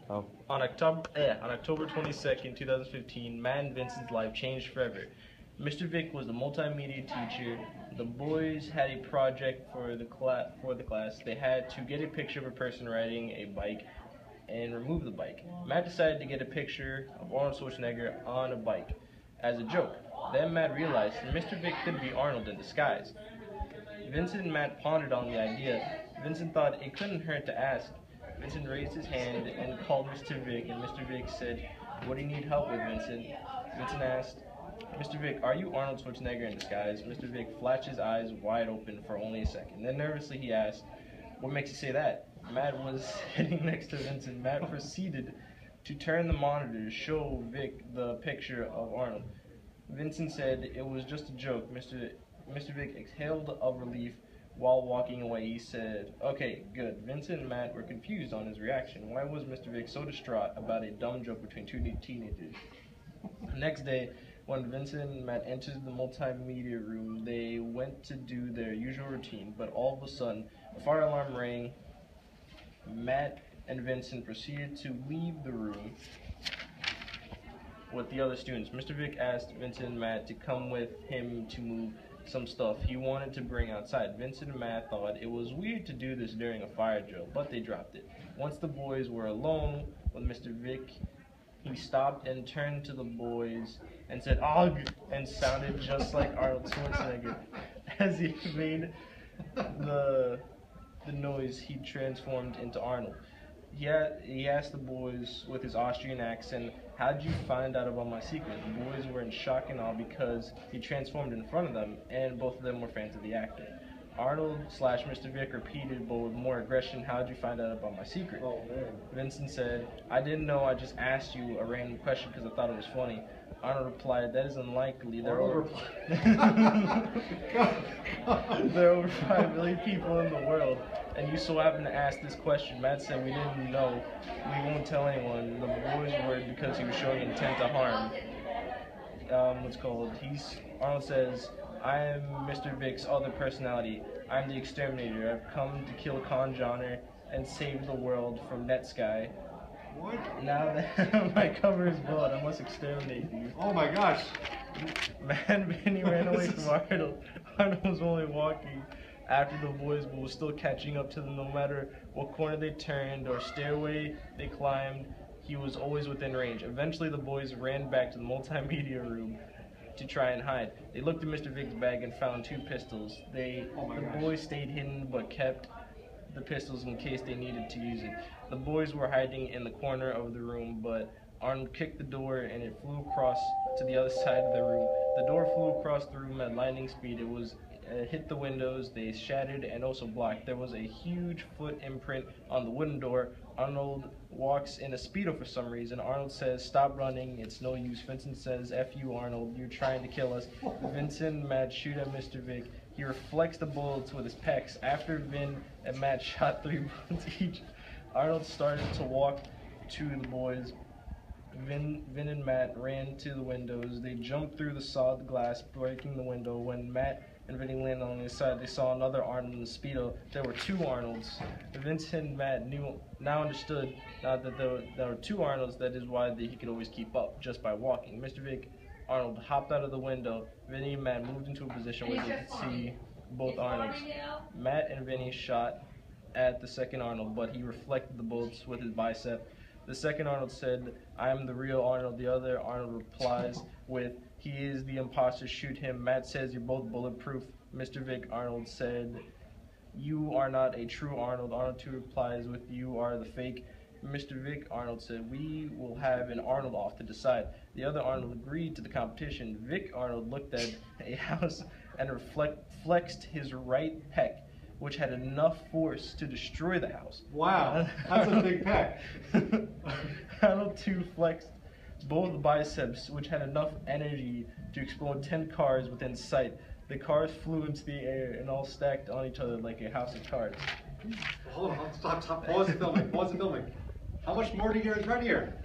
On October 22nd, 2015, Matt and Vincent's life changed forever. Mr. Vic was the multimedia teacher. The boys had a project for the class. They had to get a picture of a person riding a bike and remove the bike. Matt decided to get a picture of Arnold Schwarzenegger on a bike as a joke. Then Matt realized that Mr. Vic could be Arnold in disguise. Vincent and Matt pondered on the idea. Vincent thought it couldn't hurt to ask. Vincent raised his hand and called Mr. Vic, and Mr. Vic said, "What do you need help with, Vincent?" Vincent asked, "Mr. Vic, are you Arnold Schwarzenegger in disguise?" Mr. Vic flashed his eyes wide open for only a second. Then nervously he asked, "What makes you say that?" Matt was sitting next to Vincent. Matt proceeded to turn the monitor to show Vic the picture of Arnold. Vincent said it was just a joke. Mr. Vic exhaled of relief. While walking away, he said, "Okay, good." Vincent and Matt were confused on his reaction. Why was Mr. Vic so distraught about a dumb joke between two teenagers? The next day, when Vincent and Matt entered the multimedia room, they went to do their usual routine, but all of a sudden, a fire alarm rang. Matt and Vincent proceeded to leave the room with the other students. Mr. Vic asked Vincent and Matt to come with him to move some stuff he wanted to bring outside. Vincent and Matt thought it was weird to do this during a fire drill, but they dropped it. Once the boys were alone with Mr. Vic, he stopped and turned to the boys and said, "Ogh," and sounded just like Arnold Schwarzenegger. As he made the noise, he transformed into Arnold. He asked the boys with his Austrian accent, "How'd you find out about my secret?" The boys were in shock and awe because he transformed in front of them, and both of them were fans of the actor. Arnold/Mr. Vic repeated, but with more aggression, "How'd you find out about my secret?" Oh, man. Vincent said, "I didn't know, I just asked you a random question because I thought it was funny." Arnold replied, "That is unlikely. There are over 5 million people in the world, and you so happen to ask this question." Matt said, "We didn't know. We won't tell anyone." The boys worried because he was showing intent to harm. Arnold says, "I am Mr. Vic's other personality. I'm the exterminator. I've come to kill Con Johnner and save the world from Netsky. What? Now that my cover is blood, I must exterminate you." Oh my gosh. Man, Vinny ran away from Arnold. Arnold was only walking after the boys, but was still catching up to them. No matter what corner they turned or stairway they climbed, he was always within range. Eventually, the boys ran back to the multimedia room to try and hide. They looked in Mr. Vic's bag and found 2 pistols. The boys stayed hidden but kept the pistols in case they needed to use it. The boys were hiding in the corner of the room, but Arnold kicked the door and it flew across to the other side of the room. The door flew across the room at lightning speed. It hit the windows, they shattered and also blocked. There was a huge foot imprint on the wooden door. Arnold walks in a Speedo for some reason. Arnold says, "Stop running, it's no use." Vincent says, "F you, Arnold, you're trying to kill us." Vincent and Matt shoot at Mr. Vic. He reflects the bullets with his pecs. After Vin and Matt shot 3 bullets each, Arnold started to walk to the boys. Vin and Matt ran to the windows. They jumped through the solid glass, breaking the window. When Matt and Vinny landed on his side, they saw another Arnold in the Speedo. There were 2 Arnolds. Vincent and Matt understood that there were 2 Arnolds. That is why he could always keep up just by walking. Mr. Vic, Arnold hopped out of the window. Vinny and Matt moved into a position where they could see both Arnolds. Matt and Vinny shot at the second Arnold, but he reflected the bullets with his bicep. The second Arnold said, "I am the real Arnold." The other Arnold replies with, "He is the imposter, shoot him." Matt says, "You're both bulletproof." Mr. Vic, Arnold said, "You are not a true Arnold." Arnold 2 replies with, "You are the fake." Mr. Vic, Arnold said, "We will have an Arnold off to decide." The other Arnold agreed to the competition. Vic Arnold looked at a house and flexed his right pec, which had enough force to destroy the house. Wow, that's a big pec. Arnold 2 flexed both biceps, which had enough energy to explode 10 cars within sight. The cars flew into the air and all stacked on each other like a house of cards. Hold on, stop, pause the filming, How much more do you guys run here?